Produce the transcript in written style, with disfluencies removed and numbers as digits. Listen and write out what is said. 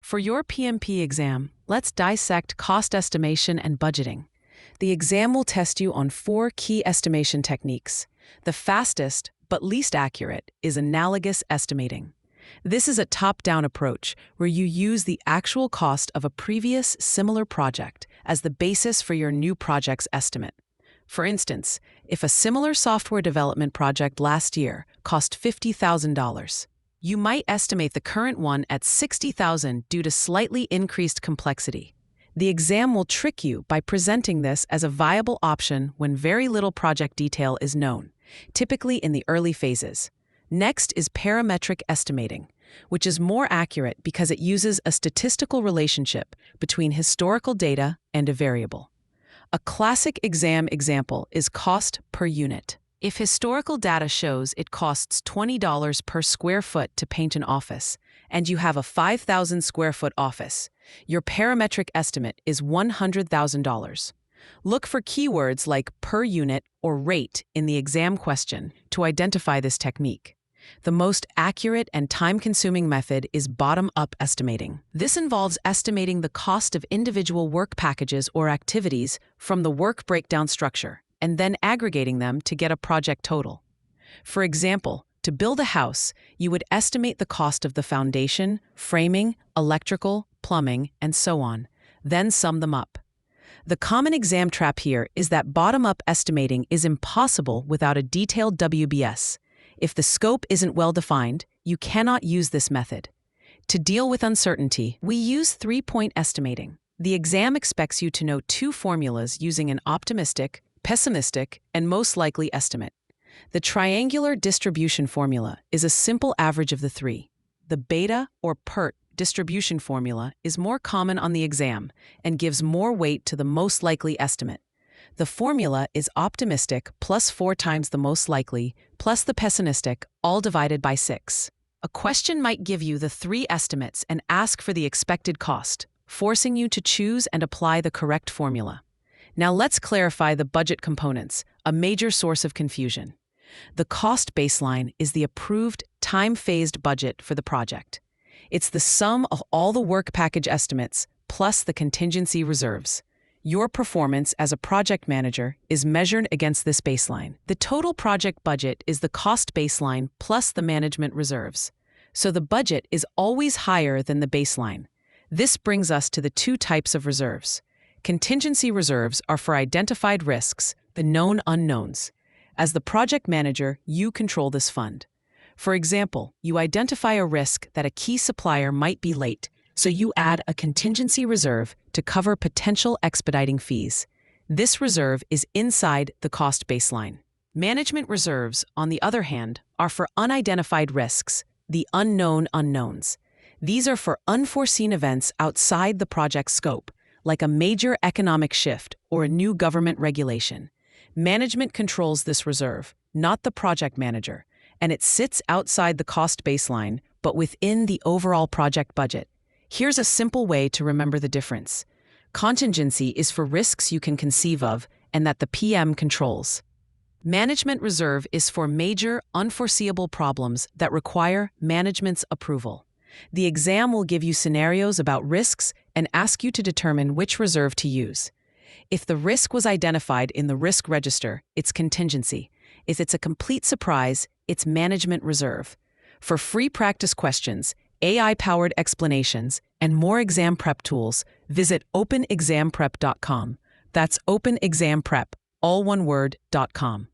For your PMP exam, let's dissect cost estimation and budgeting. The exam will test you on 4 key estimation techniques. The fastest, but least accurate, is analogous estimating. This is a top-down approach where you use the actual cost of a previous similar project as the basis for your new project's estimate. For instance, if a similar software development project last year cost $50,000, you might estimate the current one at $60,000 due to slightly increased complexity. The exam will trick you by presenting this as a viable option when very little project detail is known, typically in the early phases. Next is parametric estimating, which is more accurate because it uses a statistical relationship between historical data and a variable. A classic exam example is cost per unit. If historical data shows it costs $20 per square foot to paint an office, and you have a 5,000 square foot office, your parametric estimate is $100,000. Look for keywords like per unit or rate in the exam question to identify this technique. The most accurate and time-consuming method is bottom-up estimating. This involves estimating the cost of individual work packages or activities from the work breakdown structure, and then aggregating them to get a project total. For example, to build a house, you would estimate the cost of the foundation, framing, electrical, plumbing, and so on, then sum them up. The common exam trap here is that bottom-up estimating is impossible without a detailed WBS. If the scope isn't well defined, you cannot use this method. To deal with uncertainty, we use 3-point estimating. The exam expects you to know 2 formulas using an optimistic, pessimistic, and most likely estimate. The triangular distribution formula is a simple average of the 3. The beta or PERT distribution formula is more common on the exam and gives more weight to the most likely estimate. The formula is optimistic plus 4 times the most likely plus the pessimistic, all divided by 6. A question might give you the 3 estimates and ask for the expected cost, forcing you to choose and apply the correct formula. Now let's clarify the budget components, a major source of confusion. The cost baseline is the approved, time-phased budget for the project. It's the sum of all the work package estimates plus the contingency reserves. Your performance as a project manager is measured against this baseline. The total project budget is the cost baseline plus the management reserves. So the budget is always higher than the baseline. This brings us to the 2 types of reserves. Contingency reserves are for identified risks, the known unknowns. As the project manager, you control this fund. For example, you identify a risk that a key supplier might be late, so you add a contingency reserve to cover potential expediting fees. This reserve is inside the cost baseline. Management reserves, on the other hand, are for unidentified risks, the unknown unknowns. These are for unforeseen events outside the project's scope, like a major economic shift or a new government regulation. Management controls this reserve, not the project manager, and it sits outside the cost baseline, but within the overall project budget. Here's a simple way to remember the difference. Contingency is for risks you can conceive of and that the PM controls. Management reserve is for major, unforeseeable problems that require management's approval. The exam will give you scenarios about risks and ask you to determine which reserve to use. If the risk was identified in the risk register, it's contingency. If it's a complete surprise, it's management reserve. For free practice questions, AI-powered explanations, and more exam prep tools, visit openexamprep.com. That's openexamprep, all one word, .com.